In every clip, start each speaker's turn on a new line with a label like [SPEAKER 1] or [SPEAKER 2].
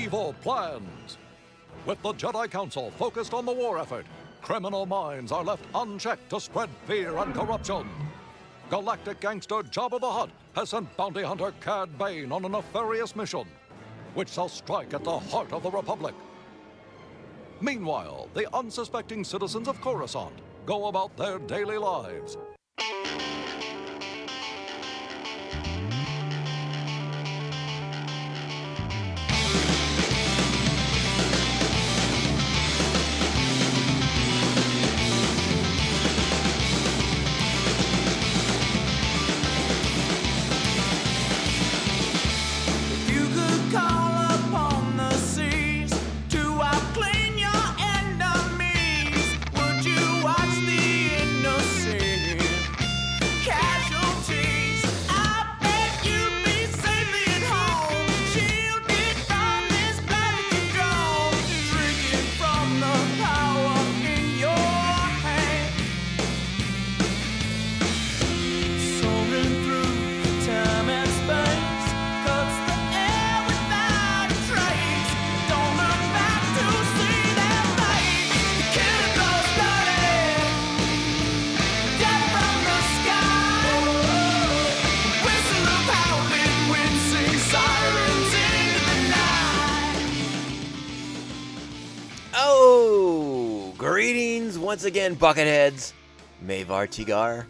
[SPEAKER 1] evil plans. With the Jedi Council focused on the war effort, criminal minds are left unchecked to spread fear and corruption. Galactic gangster Jabba the Hutt has sent bounty hunter Cad Bane on a nefarious mission, which shall strike at the heart of the Republic. Meanwhile, the unsuspecting citizens of Coruscant go about their daily lives.
[SPEAKER 2] Once again, Bucketheads, Mavar Tigar.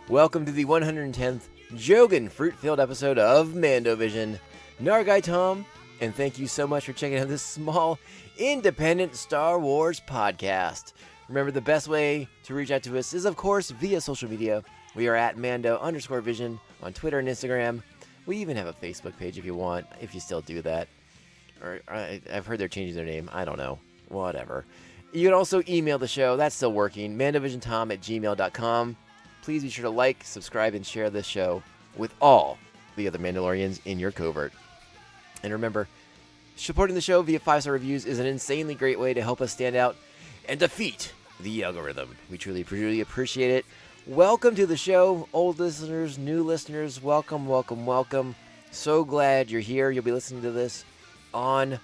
[SPEAKER 2] Welcome to the 110th Jogan Fruit-filled episode of Mando Vision. Nargai Tom, and thank you so much for checking out this small, independent Star Wars podcast. Remember, the best way to reach out to us is, of course, via social media. We are at Mando_Vision on Twitter and Instagram. We even have a Facebook page if you want, if you still do that. Or I've heard they're changing their name. I don't know. Whatever. You can also email the show. That's still working. mandovisiontom@gmail.com. Please be sure to like, subscribe, and share this show with all the other Mandalorians in your covert. And remember, supporting the show via 5-star reviews is an insanely great way to help us stand out and defeat the algorithm. We truly appreciate it. Welcome to the show, old listeners, new listeners. Welcome, welcome, welcome. So glad you're here. You'll be listening to this on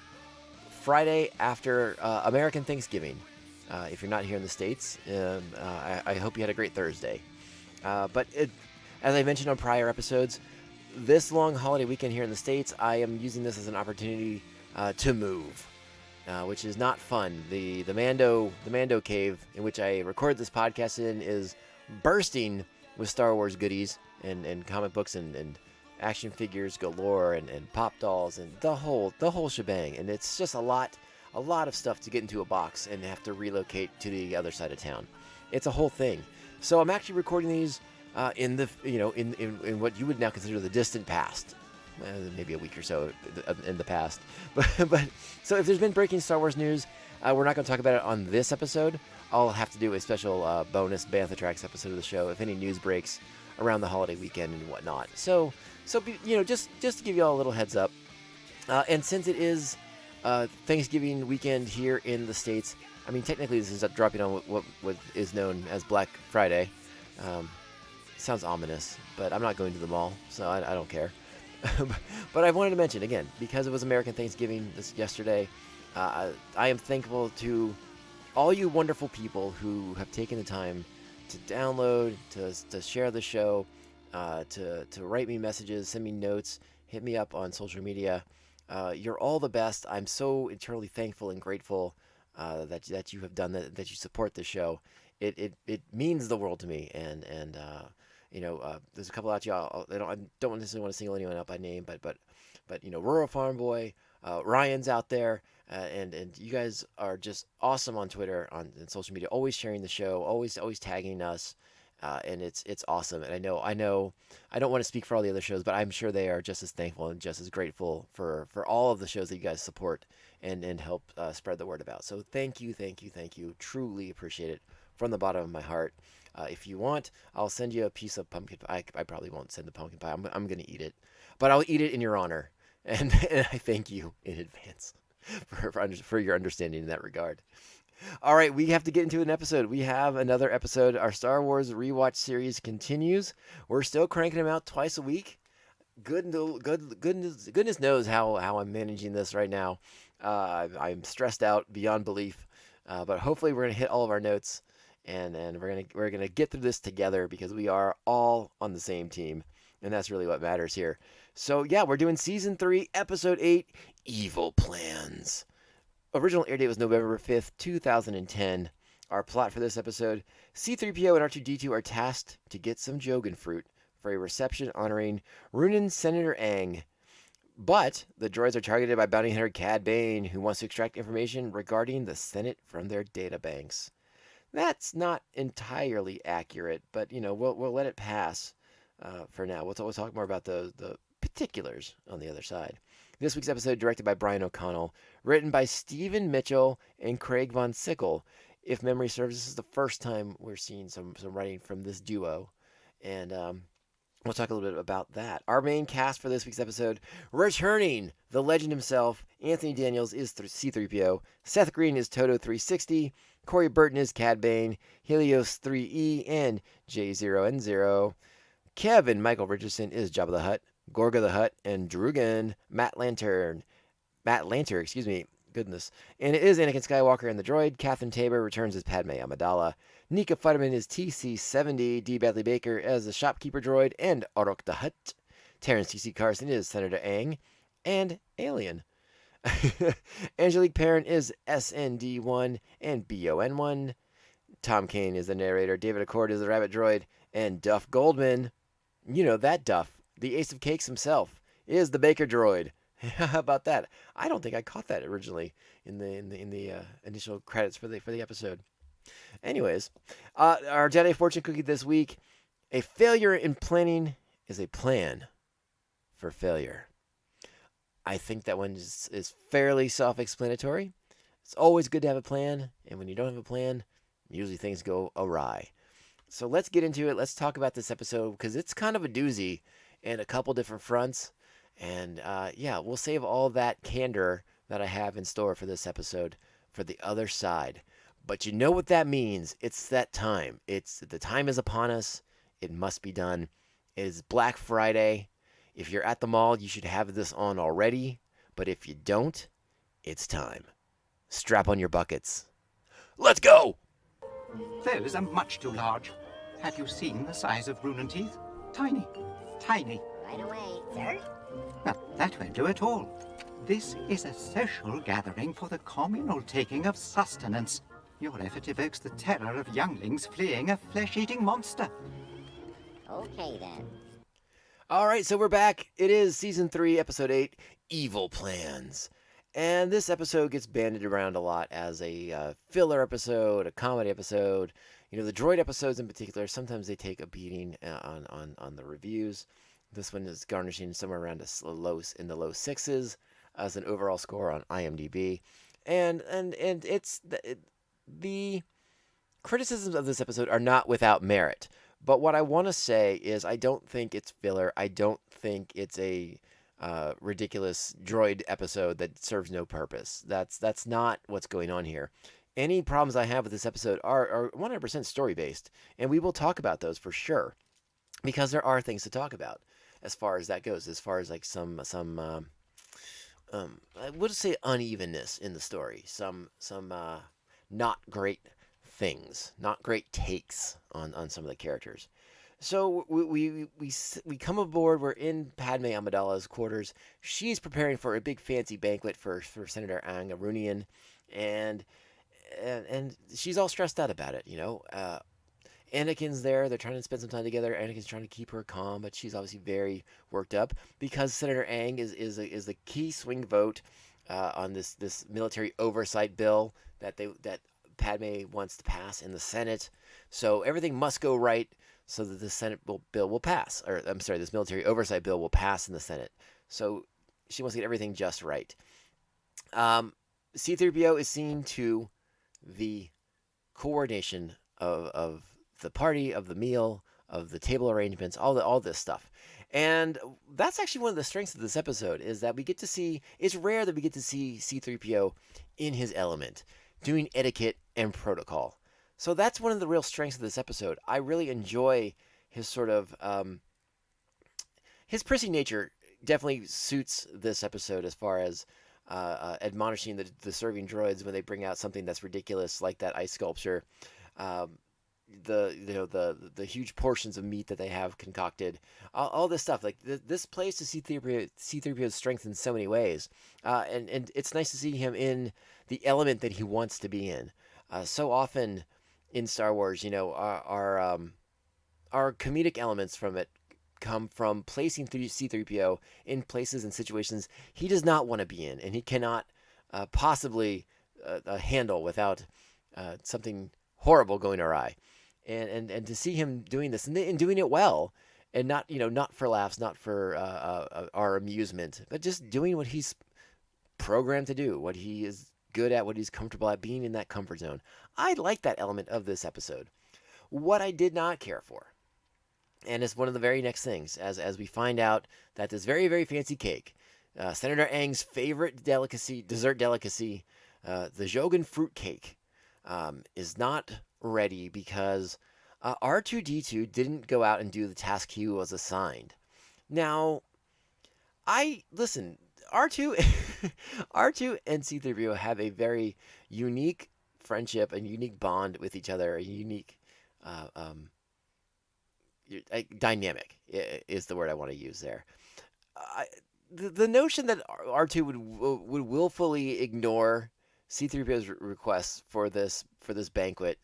[SPEAKER 2] Friday after American Thanksgiving. If you're not here in the States, I hope you had a great Thursday. But as I mentioned on prior episodes, this long holiday weekend here in the States, I am using this as an opportunity to move, which is not fun. The Mando cave in which I record this podcast in is bursting with Star Wars goodies and comic books and action figures galore and pop dolls and the whole shebang, and it's just a lot of stuff to get into a box and have to relocate to the other side of town. It's a whole thing. So I'm actually recording these in what you would now consider the distant past, maybe a week or so in the past. But so if there's been breaking Star Wars news, we're not going to talk about it on this episode. I'll have to do a special bonus Bantha Tracks episode of the show if any news breaks around the holiday weekend and whatnot. So just to give you all a little heads up, and since it is Thanksgiving weekend here in the States, I mean, technically this is dropping on what is known as Black Friday. Sounds ominous, but I'm not going to the mall, so I don't care. But I wanted to mention, again, because it was American Thanksgiving yesterday, I am thankful to all you wonderful people who have taken the time to download, to share the show, to write me messages, send me notes, hit me up on social media. You're all the best. I'm so eternally thankful and grateful that you have done that you support the show. It means the world to me. And there's a couple out y'all. I don't necessarily want to single anyone out by name, but Rural Farm Boy, Ryan's out there, and you guys are just awesome on Twitter, and social media, always sharing the show, always tagging us. And it's awesome. And I know I don't want to speak for all the other shows, but I'm sure they are just as thankful and just as grateful for all of the shows that you guys support and help spread the word about. So thank you. Truly appreciate it from the bottom of my heart. If you want, I'll send you a piece of pumpkin pie. I probably won't send the pumpkin pie. I'm going to eat it, but I'll eat it in your honor. And I thank you in advance for your understanding in that regard. All right, we have to get into an episode. We have another episode. Our Star Wars rewatch series continues. We're still cranking them out twice a week. Goodness knows how I'm managing this right now. I'm stressed out beyond belief, but hopefully we're gonna hit all of our notes, and we're gonna get through this together because we are all on the same team, and that's really what matters here. So yeah, we're doing season 3, episode 8, Evil Plans. Original air date was November 5th, 2010. Our plot for this episode: C3PO and R2D2 are tasked to get some Jogan fruit for a reception honoring Runan Senator Aang. But the droids are targeted by bounty hunter Cad Bane, who wants to extract information regarding the Senate from their databanks. That's not entirely accurate, but we'll let it pass for now. We'll talk more about the particulars on the other side. This week's episode directed by Brian O'Connell, written by Stephen Mitchell and Craig Von Sickle. If memory serves, this is the first time we're seeing some writing from this duo, and we'll talk a little bit about that. Our main cast for this week's episode: returning the legend himself, Anthony Daniels is C3PO, Seth Green is Toto 360, Corey Burton is Cad Bane, Helios 3E, and J0N0. Kevin Michael Richardson is Jabba the Hutt, Gorga the Hutt, and Drugan Matt Lanter, goodness. And it is Anakin Skywalker and the droid. Catherine Tabor returns as Padme Amidala. Nika Futterman is TC-70, D. Bradley Baker as the shopkeeper droid, and Orok the Hutt. Terrence T.C. Carson is Senator Aang, and Alien. Angelique Perrin is SND-1 and BON-1. Tom Kane is the narrator. David Accord is the rabbit droid, and Duff Goldman, that Duff, the ace of cakes himself, is the baker droid. How about that? I don't think I caught that originally in the initial credits for the episode. Anyways, our Jedi Fortune cookie this week: a failure in planning is a plan for failure. I think that one is fairly self-explanatory. It's always good to have a plan, and when you don't have a plan, usually things go awry. So let's get into it. Let's talk about this episode because it's kind of a doozy in a couple different fronts. And we'll save all that candor that I have in store for this episode for the other side. But you know what that means. It's that time. The time is upon us. It must be done. It is Black Friday. If you're at the mall, you should have this on already. But if you don't, it's time. Strap on your buckets. Let's go!
[SPEAKER 3] Those are much too large. Have you seen the size of Runan teeth? Tiny. Tiny.
[SPEAKER 4] Right away, sir.
[SPEAKER 3] Well, that won't do at all. This is a social gathering for the communal taking of sustenance. Your effort evokes the terror of younglings fleeing a flesh-eating monster.
[SPEAKER 4] Okay, then.
[SPEAKER 2] All right, so we're back. It is Season 3, Episode 8, Evil Plans. And this episode gets banded around a lot as a filler episode, a comedy episode. The droid episodes in particular, sometimes they take a beating on the reviews. This one is garnishing somewhere around in the low sixes as an overall score on IMDb. And it's the criticisms of this episode are not without merit. But what I want to say is I don't think it's filler. I don't think it's a ridiculous droid episode that serves no purpose. That's not what's going on here. Any problems I have with this episode are 100% story-based, and we will talk about those for sure, because there are things to talk about as far as that goes, as far as like some I would say unevenness in the story, some not great things, not great takes on some of the characters. So we come aboard. We're in Padme Amidala's quarters. She's preparing for a big fancy banquet for Senator Aang, a Runian, and she's all stressed out about it. Anakin's there. They're trying to spend some time together. Anakin's trying to keep her calm, but she's obviously very worked up because Senator Aang is the key swing vote on this military oversight bill that Padme wants to pass in the Senate. So everything must go right so that the Senate bill will pass. Or I'm sorry, this military oversight bill will pass in the Senate. So she wants to get everything just right. C-3PO is seen to the coordination of the party, of the meal, of the table arrangements, all this stuff. And that's actually one of the strengths of this episode, is that we get to see, it's rare that we get to see C-3PO in his element, doing etiquette and protocol. So that's one of the real strengths of this episode. I really enjoy his sort of, his prissy nature definitely suits this episode as far as admonishing the serving droids when they bring out something that's ridiculous, like that ice sculpture. Um, the huge portions of meat that they have concocted, all this stuff. Like this plays to C-3PO's strength in so many ways, and it's nice to see him in the element that he wants to be in. So often in Star Wars, our comedic elements from it come from placing C-3PO in places and situations he does not want to be in, and he cannot possibly handle without something horrible going awry. And to see him doing this and doing it well, and not for laughs, not for our amusement, but just doing what he's programmed to do, what he is good at, what he's comfortable at, being in that comfort zone. I like that element of this episode. What I did not care for, and it's one of the very next things, as we find out that this very, very fancy cake, Senator Aang's favorite dessert delicacy, the Jogan fruit cake, is not ready because R2D2 didn't go out and do the task he was assigned. Now, listen, R2 R2 and C-3PO have a very unique friendship, a unique bond with each other, a unique dynamic is the word I want to use there. The notion that R2 would willfully ignore C-3PO's requests for this banquet,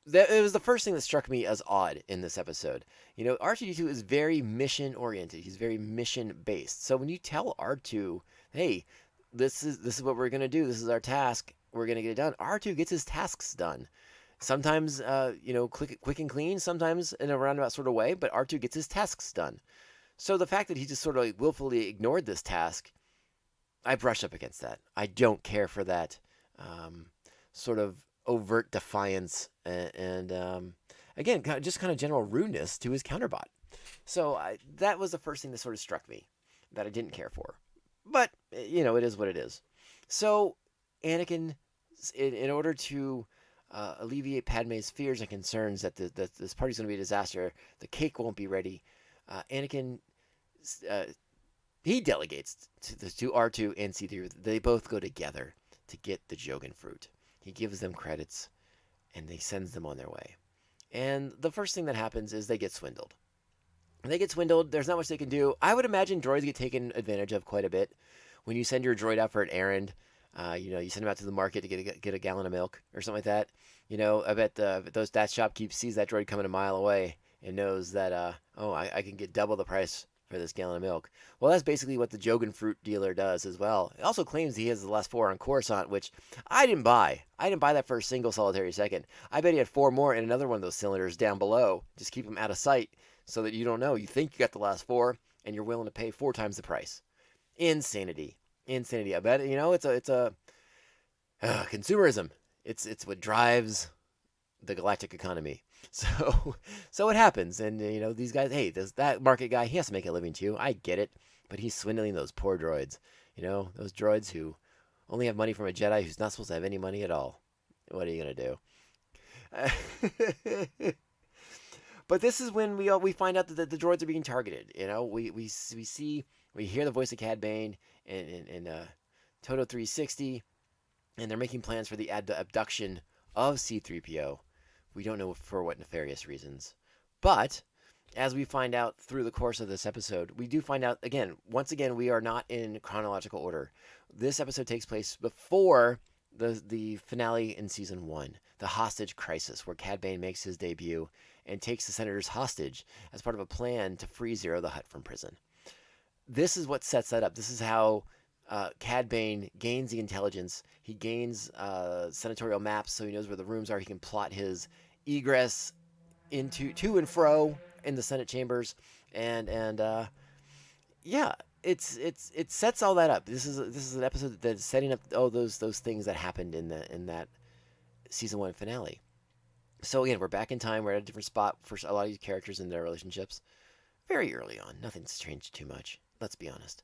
[SPEAKER 2] it was the first thing that struck me as odd in this episode. R2D2 is very mission oriented. He's very mission based. So when you tell R2, "Hey, this is what we're gonna do. This is our task. We're gonna get it done," R2 gets his tasks done. Sometimes, quick and clean. Sometimes in a roundabout sort of way. But R2 gets his tasks done. So the fact that he just sort of willfully ignored this task, I brush up against that. I don't care for that sort of overt defiance and again, just kind of general rudeness to his counterbot. So that was the first thing that sort of struck me that I didn't care for. But, it is what it is. So Anakin, in order to alleviate Padme's fears and concerns that this party's going to be a disaster, the cake won't be ready, Anakin, he delegates to R2 and C3. They both go together to get the Jogan fruit. He gives them credits, and he sends them on their way. And the first thing that happens is they get swindled. There's not much they can do. I would imagine droids get taken advantage of quite a bit. When you send your droid out for an errand, you send him out to the market to get a gallon of milk or something like that. I bet that shopkeep sees that droid coming a mile away and knows that, I can get double the price for this gallon of milk. Well, that's basically what the Jogan fruit dealer does as well. It also claims he has the last 4 on Coruscant, which I didn't buy. I didn't buy that for a single solitary second. I bet he had 4 more in another one of those cylinders down below. Just keep them out of sight so that you don't know. You think you got the last 4, and you're willing to pay 4 times the price. Insanity. I bet, it's a consumerism. It's what drives the galactic economy. So it happens, and these guys. Hey, that market guy, he has to make a living too. I get it, but he's swindling those poor droids. Those droids who only have money from a Jedi who's not supposed to have any money at all. What are you gonna do? But this is when we find out that the droids are being targeted. We hear the voice of Cad Bane in Toto 360, and they're making plans for the abduction of C-3PO. We don't know for what nefarious reasons. But as we find out through the course of this episode, we do find out, once again, we are not in chronological order. This episode takes place before the finale in Season 1, the hostage crisis, where Cad Bane makes his debut and takes the senators hostage as part of a plan to free Zero the Hutt from prison. This is what sets that up. This is how Cad Bane gains the intelligence. He gains senatorial maps, so he knows where the rooms are. He can plot his egress to and fro in the Senate chambers, and it sets all that up. This is an episode that's setting up all those things that happened in that Season 1 finale. So again, we're back in time. We're at a different spot for a lot of these characters and their relationships. Very early on, nothing's changed too much. Let's be honest.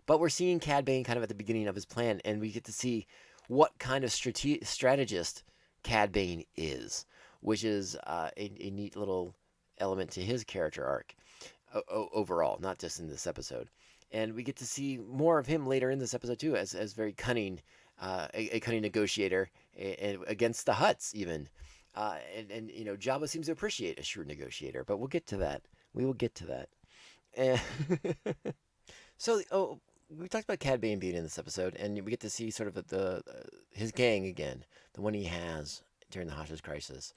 [SPEAKER 2] But we're seeing Cad Bane kind of at the beginning of his plan, and we get to see what kind of strategist Cad Bane is, which is a neat little element to his character arc overall, not just in this episode. And we get to see more of him later in this episode too, as very cunning, a cunning negotiator against the Hutts even. And Jabba seems to appreciate a shrewd negotiator, but we'll get to that. We will get to that. And so, we talked about Cad Bane being in this episode, and we get to see sort of his gang again, the one he has during the hostage crisis,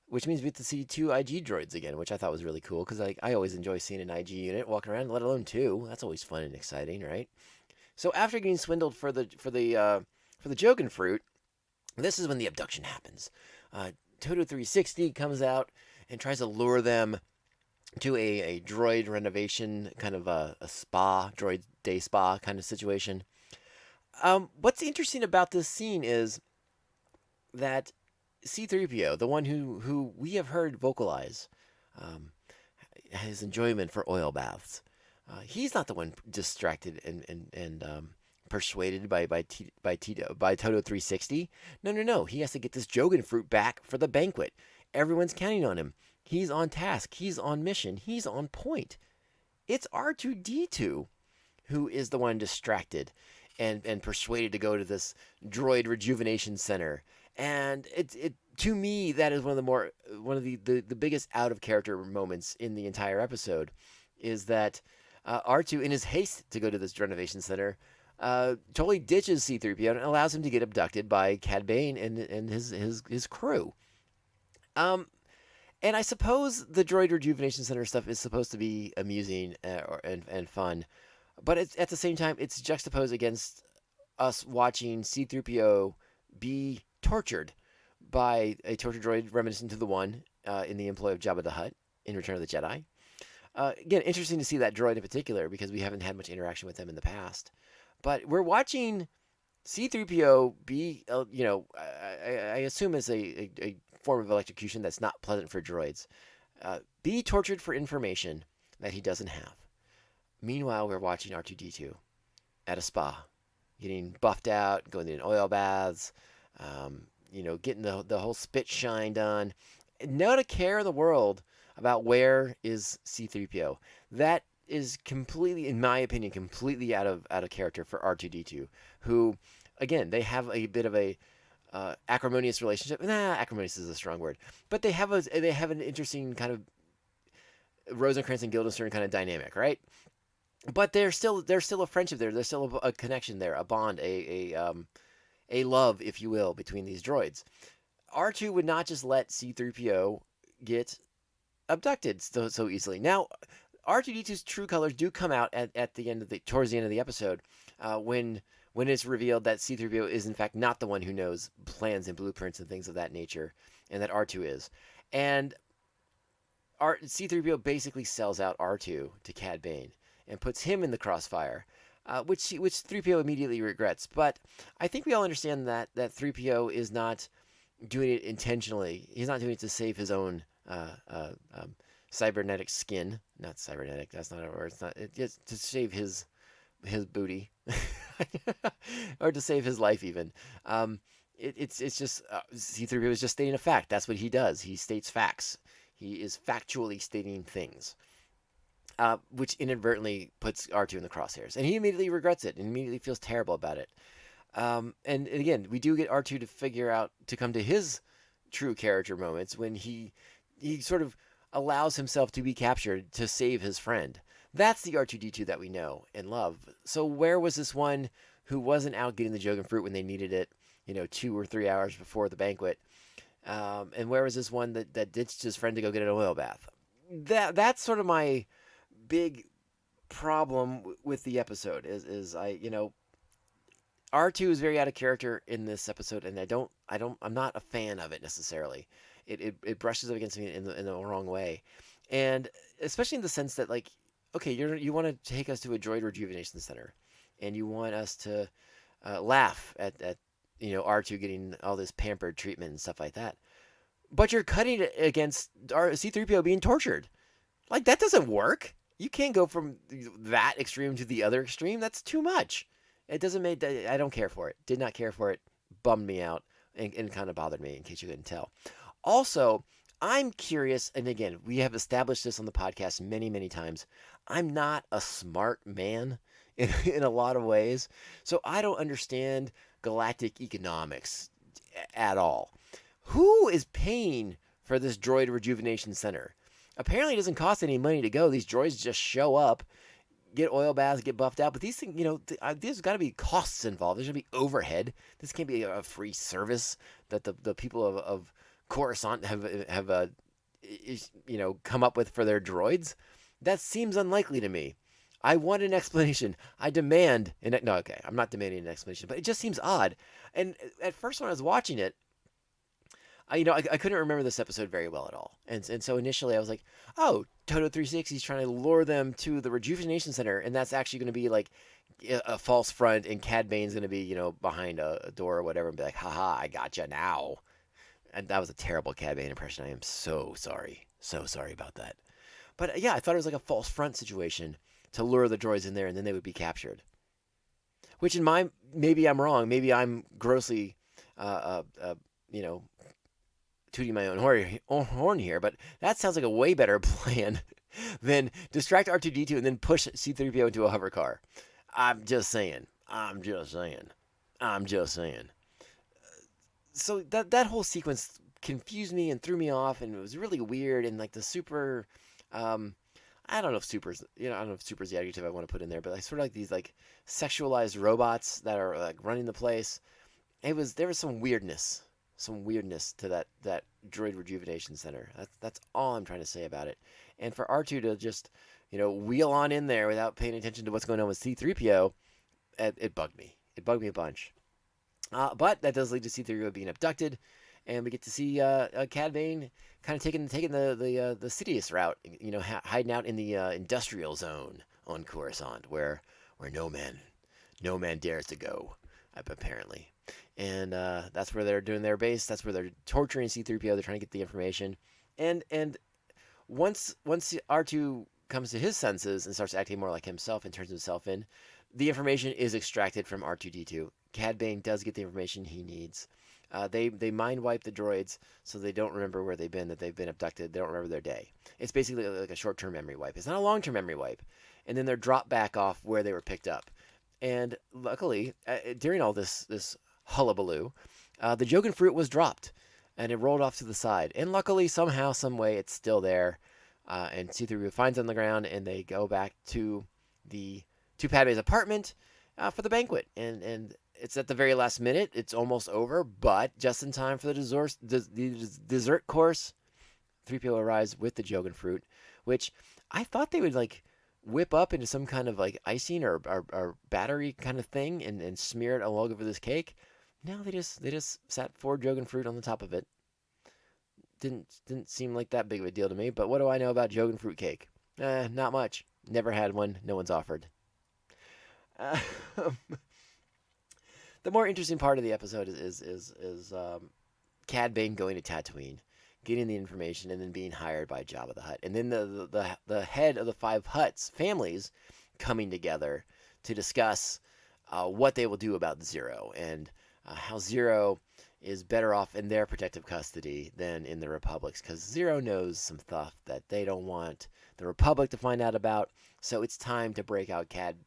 [SPEAKER 2] which means we get to see 2 IG droids again, which I thought was really cool because I always enjoy seeing an IG unit walking around, let alone 2. That's always fun and exciting, right? So after getting swindled for the Jogan fruit, this is when the abduction happens. Toto 360 comes out and tries to lure them to a droid renovation, kind of a spa, droid day spa kind of situation. What's interesting about this scene is that C-3PO, the one who we have heard vocalize his enjoyment for oil baths, he's not the one distracted and persuaded by Toto 360. No. He has to get this Jogan fruit back for the banquet. Everyone's counting on him. He's on task. He's on mission. He's on point. It's R2-D2 who is the one distracted and persuaded to go to this droid rejuvenation center. And it to me, that is one of the biggest out of character moments in the entire episode, is that R2, in his haste to go to this renovation center, totally ditches C-3PO and allows him to get abducted by Cad Bane and his crew. And I suppose the droid rejuvenation center stuff is supposed to be amusing and fun, but at the same time, it's juxtaposed against us watching C-3PO be tortured by a torture droid reminiscent to the one in the employ of Jabba the Hutt in Return of the Jedi. Again, interesting to see that droid in particular because we haven't had much interaction with them in the past. But we're watching C-3PO be, I assume is a form of electrocution that's not pleasant for droids, be tortured for information that he doesn't have. Meanwhile, we're watching R2-D2 at a spa, getting buffed out, going in oil baths, getting the whole spit shine done. Not a care in the world about where is C-3PO. That is completely, in my opinion, completely out of character for R2-D2, who, again, they have a bit of a acrimonious relationship. Acrimonious is a strong word, but they have an interesting kind of Rosencrantz and Guildenstern kind of dynamic, right? But there's still a friendship there. There's still a connection there, a bond, a love, if you will, between these droids. R2 would not just let C-3PO get abducted so easily. Now, R2-D2's true colors do come out towards the end of the episode, when it's revealed that C-3PO is in fact not the one who knows plans and blueprints and things of that nature, and that R2 is. And C-3PO basically sells out R2 to Cad Bane and puts him in the crossfire, which 3PO immediately regrets. But I think we all understand that 3PO is not doing it intentionally. He's not doing it to save his own cybernetic skin. Not cybernetic. That's not a word. It's to save his booty, or to save his life even. It's just C-3PO is just stating a fact. That's what he does. He states facts. He is factually stating things, which inadvertently puts R2 in the crosshairs, and he immediately regrets it and immediately feels terrible about it. And again, we do get R2 to come to his true character moments when he sort of allows himself to be captured to save his friend. That's the R2-D2 that we know and love. So where was this one who wasn't out getting the Jogan fruit when they needed it, 2 or 3 hours before the banquet? And where was this one that ditched his friend to go get an oil bath? That's sort of my big problem with the episode is R2 is very out of character in this episode, and I'm not a fan of it necessarily. It brushes up against me in the wrong way, and especially in the sense that, like, okay, you want to take us to a droid rejuvenation center, and you want us to laugh at R2 getting all this pampered treatment and stuff like that, but you're cutting it against C-3PO being tortured. Like, that doesn't work. You can't go from that extreme to the other extreme. That's too much. It doesn't make. I don't care for it. Did not care for it. Bummed me out and kind of bothered me, in case you couldn't tell. Also, I'm curious, and again, we have established this on the podcast many, many times. I'm not a smart man in a lot of ways, so I don't understand galactic economics at all. Who is paying for this droid rejuvenation center? Apparently, it doesn't cost any money to go. These droids just show up, get oil baths, get buffed out. But these things, there's got to be costs involved. There's going to be overhead. This can't be a free service that the people of Coruscant have come up with for their droids. That seems unlikely to me. I want an explanation. I demand no, okay, I'm not demanding an explanation, but it just seems odd. And at first when I was watching it, I couldn't remember this episode very well at all. And so initially I was like, oh, Toto 360 is trying to lure them to the Rejuvenation Center, and that's actually going to be like a false front, and Cad Bane's going to be, behind a door or whatever, and be like, haha, I gotcha now. And that was a terrible Cad Bane impression. I am so sorry. So sorry about that. But yeah, I thought it was like a false front situation to lure the droids in there, and then they would be captured. Which maybe I'm wrong. Maybe I'm grossly, tooting my own horn here, but that sounds like a way better plan than distract R2-D2 and then push C-3PO into a hover car. I'm just saying. So that whole sequence confused me and threw me off, and it was really weird. And like the super, I don't know if super is the adjective I want to put in there, but like sort of like these like sexualized robots that are like running the place. There was some weirdness to that droid rejuvenation center. That's all I'm trying to say about it. And for R2 to just, wheel on in there without paying attention to what's going on with C-3PO, it bugged me. It bugged me a bunch. But that does lead to C-3PO being abducted, and we get to see Cad Bane kind of taking the Sidious route, hiding out in the industrial zone on Coruscant, where no man dares to go, apparently. And that's where they're doing their base. That's where they're torturing C-3PO. They're trying to get the information. And once R2 comes to his senses and starts acting more like himself and turns himself in, the information is extracted from R2-D2. Cad Bane does get the information he needs. They mind wipe the droids so they don't remember where they've been, that they've been abducted. They don't remember their day. It's basically like a short-term memory wipe. It's not a long-term memory wipe. And then they're dropped back off where they were picked up. And luckily, during all this hullabaloo, the Jogan fruit was dropped, and it rolled off to the side. And luckily, somehow, some way, it's still there. And C-3PO finds it on the ground, and they go back to Padme's apartment for the banquet. And it's at the very last minute. It's almost over, but just in time for the dessert course, 3PO arrives with the Jogan fruit, which I thought they would like whip up into some kind of like icing or battery kind of thing and smear it all over this cake. No, they just sat 4 Jogan fruit on the top of it. Didn't seem like that big of a deal to me. But what do I know about Jogan fruit cake? Not much. Never had one. No one's offered. The more interesting part of the episode is Cad Bane going to Tatooine, getting the information, and then being hired by Jabba the Hutt, and then the head of the 5 Hutts families coming together to discuss what they will do about Zero, and how Zero is better off in their protective custody than in the Republic's, because Zero knows some stuff that they don't want the Republic to find out about. So it's time to break out time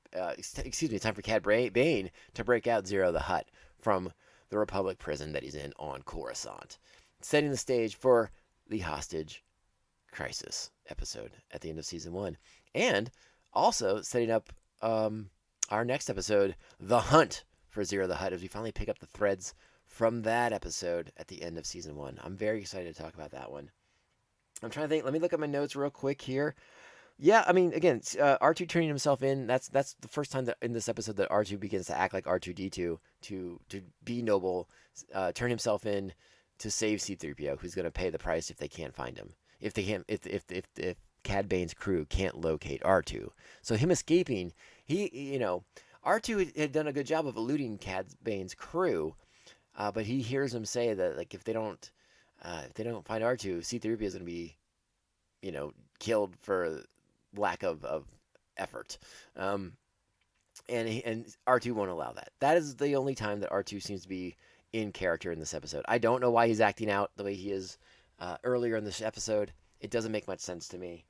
[SPEAKER 2] for Cad Bane to break out Zero the Hutt from the Republic prison that he's in on Coruscant, setting the stage for the hostage crisis episode at the end of season 1, and also setting up our next episode, The Hunt for Zero the Hutt, as we finally pick up the threads from that episode at the end of season 1. I'm very excited to talk about that one. I'm trying to think. Let me look at my notes real quick here. Yeah, I mean, again, R2 turning himself in, that's the first time that in this episode that R2 begins to act like R2-D2 to be noble, turn himself in to save C-3PO, who's going to pay the price if they can't find him. If Cad Bane's crew can't locate R2. So him escaping, R2 had done a good job of eluding Cad Bane's crew, but he hears them say that like if they don't find R2, C-3PO is going to be, killed for lack of effort. And R2 won't allow that. That is the only time that R2 seems to be in character in this episode. I don't know why he's acting out the way he is earlier in this episode. It doesn't make much sense to me.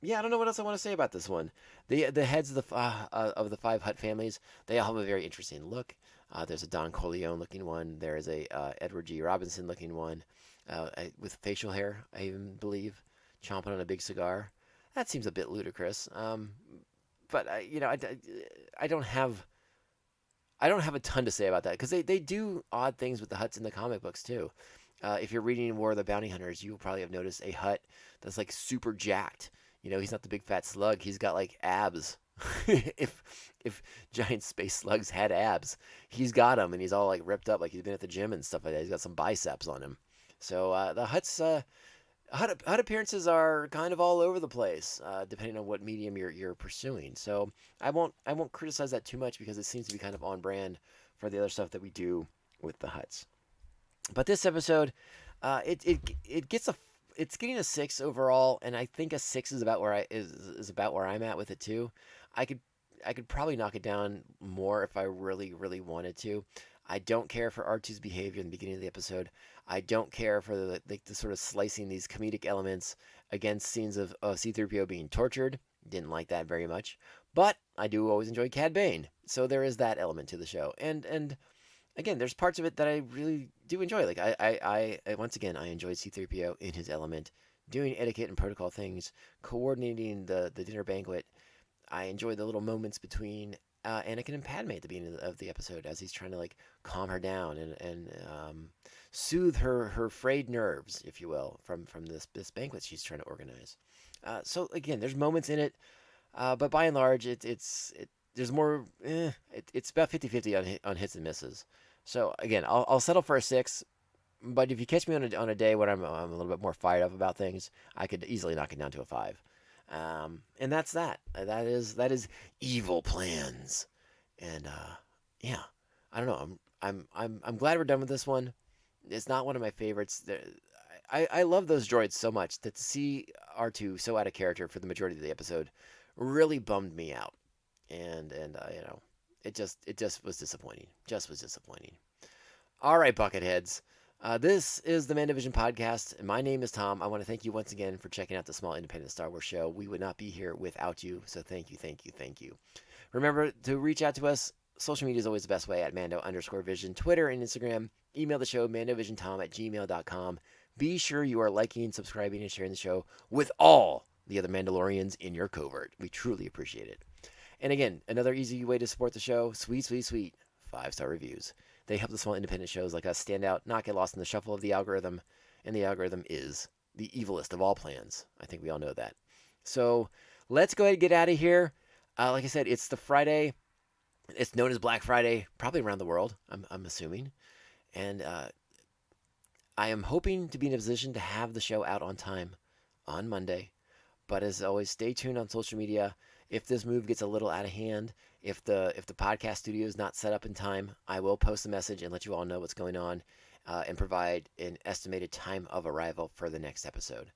[SPEAKER 2] Yeah, I don't know what else I want to say about this one. The heads of the five Hutt families, they all have a very interesting look. There's a Don Corleone looking one. There is a Edward G. Robinson looking one with facial hair, I even believe, chomping on a big cigar. That seems a bit ludicrous. But I don't have a ton to say about that because they do odd things with the Hutts in the comic books too. If you're reading War of the Bounty Hunters, you'll probably have noticed a Hutt that's like super jacked. He's not the big fat slug. He's got like abs. if giant space slugs had abs, he's got them, and he's all like ripped up, like he's been at the gym and stuff like that. He's got some biceps on him. So the Hutts, Hutt appearances are kind of all over the place, depending on what medium you're pursuing. So I won't criticize that too much because it seems to be kind of on brand for the other stuff that we do with the Hutts. But this episode, it's getting a 6 overall, and I think a 6 is about where is about where I'm at with it too. I could probably knock it down more if I really, really wanted to. I don't care for R2's behavior in the beginning of the episode. I don't care for the sort of slicing these comedic elements against scenes of C-3PO being tortured. Didn't like that very much. But I do always enjoy Cad Bane. So there is that element to the show. And again, there's parts of it that I really do enjoy. Like I once again, I enjoyed C-3PO in his element, doing etiquette and protocol things, coordinating the dinner banquet. I enjoyed the little moments between Anakin and Padme at the beginning of the episode as he's trying to like calm her down and soothe her frayed nerves, if you will, from this banquet she's trying to organize. So again, there's moments in it, but by and large, there's more. It's about 50-50 on hits and misses. So again, I'll settle for a 6. But if you catch me on a day when I'm a little bit more fired up about things, I could easily knock it down to a 5. And that's that. That is Evil Plans. And yeah, I don't know. I'm glad we're done with this one. It's not one of my favorites. I love those droids so much that to see R2 so out of character for the majority of the episode really bummed me out. And it just was disappointing. Just was disappointing. All right, Bucketheads. This is the Mandovision Podcast, and my name is Tom. I want to thank you once again for checking out the small independent Star Wars show. We would not be here without you, so thank you, thank you, thank you. Remember to reach out to us. Social media is always the best way at Mando_Vision, Twitter and Instagram. Email the show, mandovisiontom@gmail.com. Be sure you are liking, subscribing, and sharing the show with all the other Mandalorians in your covert. We truly appreciate it. And again, another easy way to support the show, sweet, 5-star reviews. They help the small independent shows like us stand out, not get lost in the shuffle of the algorithm, and the algorithm is the evilest of all plans. I think we all know that. So let's go ahead and get out of here. Like I said, it's the Friday. It's known as Black Friday, probably around the world, I'm assuming. And I am hoping to be in a position to have the show out on time on Monday. But as always, stay tuned on social media. If this move gets a little out of hand, if the podcast studio is not set up in time, I will post a message and let you all know what's going on and provide an estimated time of arrival for the next episode.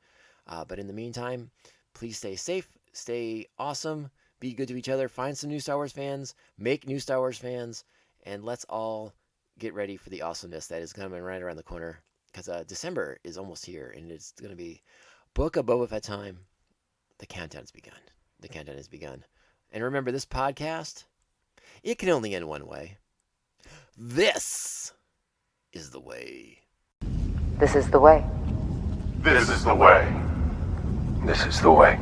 [SPEAKER 2] But in the meantime, please stay safe, stay awesome, be good to each other, find some new Star Wars fans, make new Star Wars fans, and let's all get ready for the awesomeness that is coming right around the corner because December is almost here and it's going to be Book of Boba Fett time. The countdown has begun. The countdown has begun. And remember, this podcast, it can only end one way. This is the way.
[SPEAKER 5] This is the way.
[SPEAKER 6] This is the way.
[SPEAKER 7] This is the way.